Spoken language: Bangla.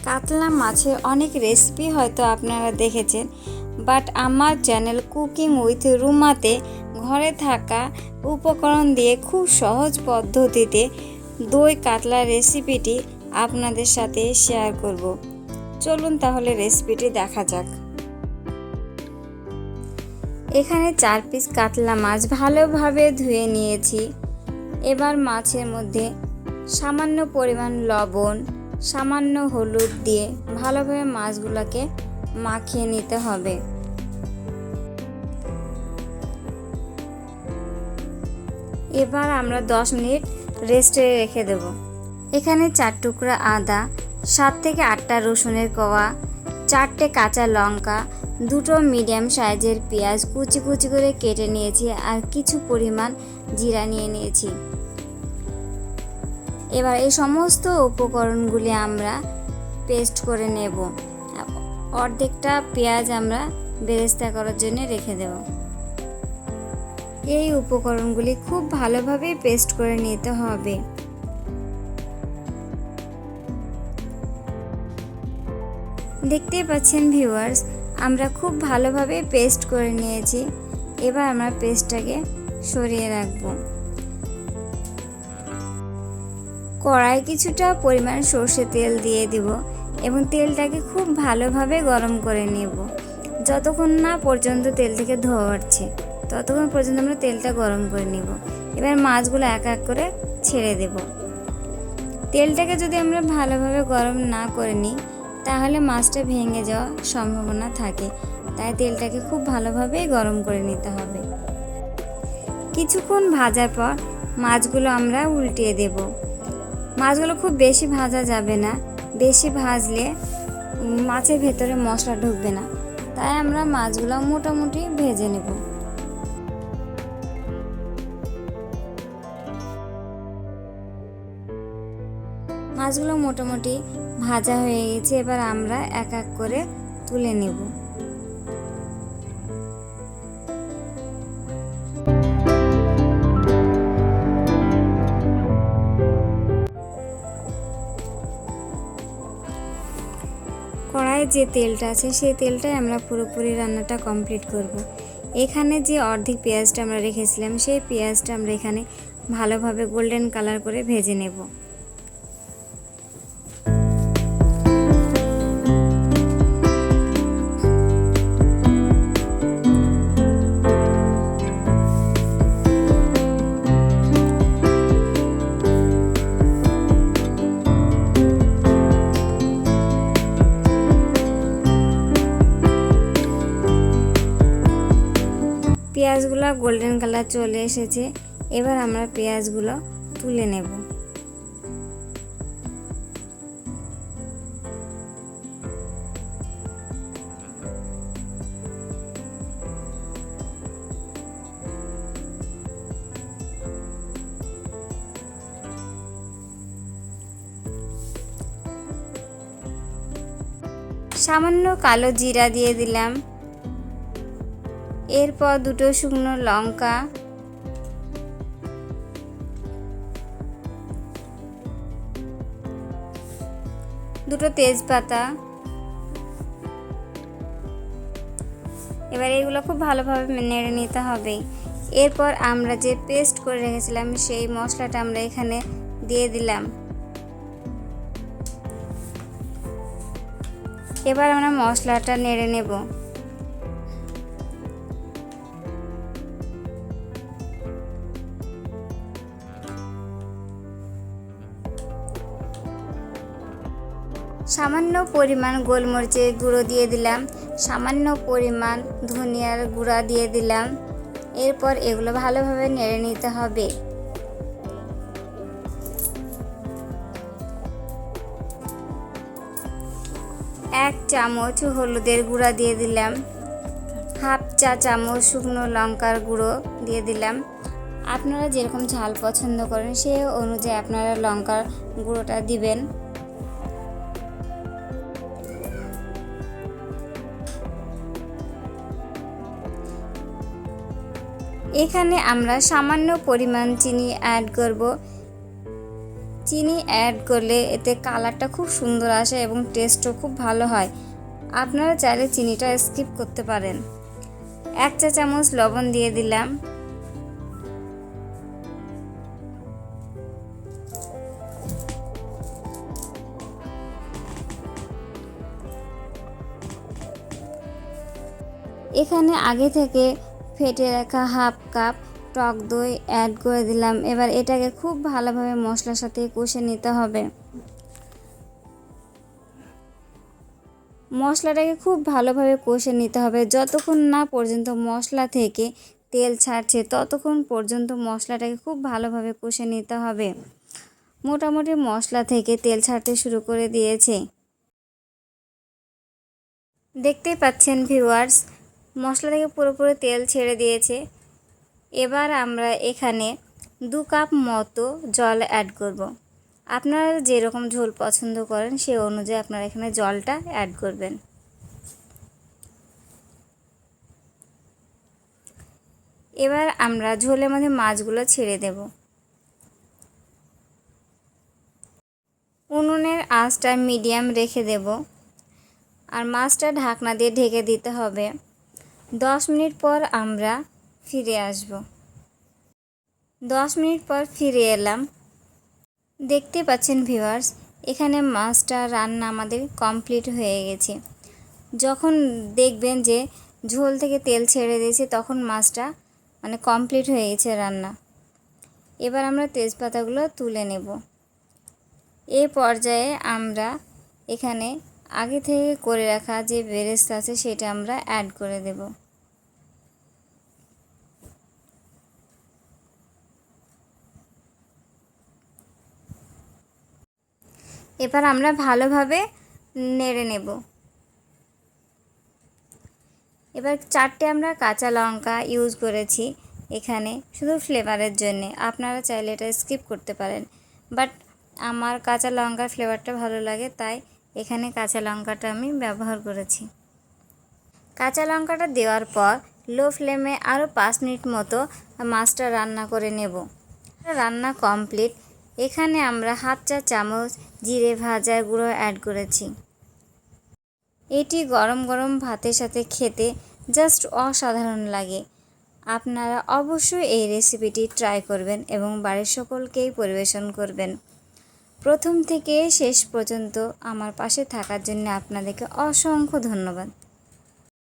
কাতলা মাছের অনেক রেসিপি হয়তো আপনারা দেখেছেন, বাট আমার চ্যানেল কুকিং উইথ রুমাতে ঘরে থাকা উপকরণ দিয়ে খুব সহজ পদ্ধতিতে দই কাতলা রেসিপিটি আপনাদের সাথে শেয়ার করব। চলুন তাহলে রেসিপিটি দেখা যাক। এখানে 4 পিস কাতলা মাছ ভালোভাবে ধুয়ে নিয়েছি। এবার মাছের মধ্যে সামান্য পরিমাণ লবণ, সামান্য হলুদ দিয়ে ভালোভাবে মাছগুলোকে মাখিয়ে নিতে হবে। এবার আমরা 10 মিনিট রেস্টে রেখে দেব। এখানে 4 টুকরা আদা, 7 থেকে 8টা রসুনের কোয়া, 4টে কাঁচা লঙ্কা, 2টো মিডিয়াম সাইজের পেঁয়াজ কুচি কুচি করে কেটে নিয়েছি, আর কিছু পরিমাণ জিরা নিয়ে নিয়েছি। এবার এই সমস্ত উপকরণগুলি আমরা পেস্ট করে নেব। অর্ধেকটা পেঁয়াজ আমরা বেরেস্তা করার জন্য রেখে দেব। এই উপকরণগুলি খুব ভালোভাবে পেস্ট করে নিতে হবে। দেখতেই পাচ্ছেন ভিউয়ার্স, আমরা খুব ভালোভাবে পেস্ট করে নিয়েছি। এবার আমরা পেস্টটাকে সরিয়ে রাখব। কড়াই কিছুটা পরিমাণ সর্ষে তেল দিয়ে দিব এবং তেলটাকে খুব ভালোভাবে গরম করে নেব। যতক্ষণ না পর্যন্ত তেল থেকে ধোঁয়া উঠছে ততক্ষণ পর্যন্ত আমরা তেলটা গরম করে নেব। এবার মাছগুলো এক এক করে ছেড়ে দেব। তেলটাকে যদি আমরা ভালোভাবে গরম না করে নিই তাহলে মাছটা ভেঙে যাওয়ার সম্ভাবনা থাকে, তাই তেলটাকে খুব ভালোভাবে গরম করে নিতে হবে। কিছুক্ষণ ভাজার পর মাছগুলো আমরা উল্টিয়ে দেব। মাছগুলো খুব বেশি ভাজা যাবে না, বেশি ভাজলে মাছের ভেতরে মশলা ঢুকবে না, তাই আমরা মাছগুলো মোটামুটি ভেজে নেব। মাছগুলো মোটামুটি ভাজা হয়ে গেছে, এবার আমরা এক এক করে তুলে নেব। কড়াইয়ে যে তেলটা আছে সেই তেলটাই আমরা পুরোপুরি রান্নাটা কমপ্লিট করব। এখানে যে অর্ধেক পেঁয়াজটা আমরা রেখেছিলাম সেই পেঁয়াজটা আমরা এখানে ভালোভাবে গোল্ডেন কালার করে ভেজে নেব। পেঁয়াজগুলো গোল্ডেন কালার চলে এসেছে, এবার আমরা পেঁয়াজগুলো তুলে নেব। সামান্য কালো জিরা দিয়ে দিলাম। এরপর 2টো শুকনো লঙ্কা, 2টো তেজপাতা। এবার এগুলো খুব ভালোভাবে নেড়ে নিতে হবে। এরপর আমরা যে পেস্ট করে রেখেছিলাম সেই মশলাটা আমরা এখানে দিয়ে দিলাম। এবার আমরা মশলাটা নেড়ে নেব। সামান্য পরিমাণ গোলমরিচের গুঁড়ো দিয়ে দিলাম, সামান্য পরিমাণ ধনিয়ার গুঁড়া দিয়ে দিলাম। এরপর এগুলো ভালোভাবে নেড়ে নিতে হবে। এক চামচ হলুদের গুঁড়া দিয়ে দিলাম, হাফ চা চামচ শুকনো লঙ্কার গুঁড়ো দিয়ে দিলাম। আপনারা যেরকম ঝাল পছন্দ করেন সেই অনুযায়ী আপনারা লঙ্কার গুঁড়োটা দিবেন। এখানে আমরা সামান্য পরিমাণ চিনি অ্যাড করব। চিনি অ্যাড করলে এতে কালারটা খুব সুন্দর আসে এবং টেস্টও খুব ভালো হয়। আপনারা চাইলে চিনিটা স্কিপ করতে পারেন। 1 চা চামচ লবণ দিয়ে দিলাম। এখানে আগে থেকে ফেটে রাখা হাফ কাপ টক দই অ্যাড করে দিলাম। এবার এটাকে খুব ভালোভাবে মশলার সাথে কষে নিতে হবে। মশলাটাকে খুব ভালোভাবে কষে নিতে হবে। যতক্ষণ না পর্যন্ত মশলা থেকে তেল ছাড়ছে ততক্ষণ পর্যন্ত মশলাটাকে খুব ভালোভাবে কষে নিতে হবে। মোটামুটি মশলা থেকে তেল ছাড়তে শুরু করে দিয়েছে। দেখতেই পাচ্ছেন ভিউয়ার্স, মশলা থেকে পুরোপুরি তেল ছেড়ে দিয়েছে। এবার আমরা এখানে 2 কাপ মতো জল অ্যাড করব। আপনারা যেরকম ঝোল পছন্দ করেন সেই অনুযায়ী আপনারা এখানে জলটা অ্যাড করবেন। এবার আমরা ঝোলের মধ্যে মাছগুলো ছেড়ে দেব। উনুনের আঁচটা মিডিয়াম রেখে দেব আর মাছটা ঢাকনা দিয়ে ঢেকে দিতে হবে। 10 মিনিট পর আমরা ফিরে আসব। 10 মিনিট পর ফিরে এলাম। দেখতে পাচ্ছেন ভিউয়ার্স, এখানে মাছটা রান্না আমাদের কমপ্লিট হয়ে গেছে। যখন দেখবেন যে ঝোল থেকে তেল ছেড়ে দিয়েছে তখন মাছটা কমপ্লিট হয়ে গেছে রান্না। এবার আমরা তেজপাতাগুলো তুলে নেব। এই পর্যায়ে আমরা এখানে আগে থেকে করে রাখা যে বেরেস্তা আছে সেটা আমরা অ্যাড করে দেব। এবার আমরা ভালোভাবে নেড়ে নেব। এবার 4টে আমরা কাঁচা লঙ্কা ইউজ করেছি এখানে শুধু ফ্লেভারের জন্য। আপনারা চাইলে এটা স্কিপ করতে পারেন, বাট আমার কাঁচা লঙ্কার ফ্লেভারটা ভালো লাগে তাই এখানে কাঁচা লঙ্কাটা আমি ব্যবহার করেছি। কাঁচা লঙ্কাটা দেওয়ার পর লো ফ্লেমে আরও 5 মিনিট মতো মাছটা রান্না করে নেব। রান্না কমপ্লিট। এখানে আমরা হাফ চা চামচ জিরে ভাজার গুঁড়ো অ্যাড করেছি। এটি গরম গরম ভাতের সাথে খেতে জাস্ট অসাধারণ লাগে। আপনারা অবশ্যই এই রেসিপিটি ট্রাই করবেন এবং বাড়ির সকলকেই পরিবেশন করবেন। প্রথম থেকে শেষ পর্যন্ত আমার পাশে থাকার জন্য আপনাদেরকে অসংখ্য ধন্যবাদ।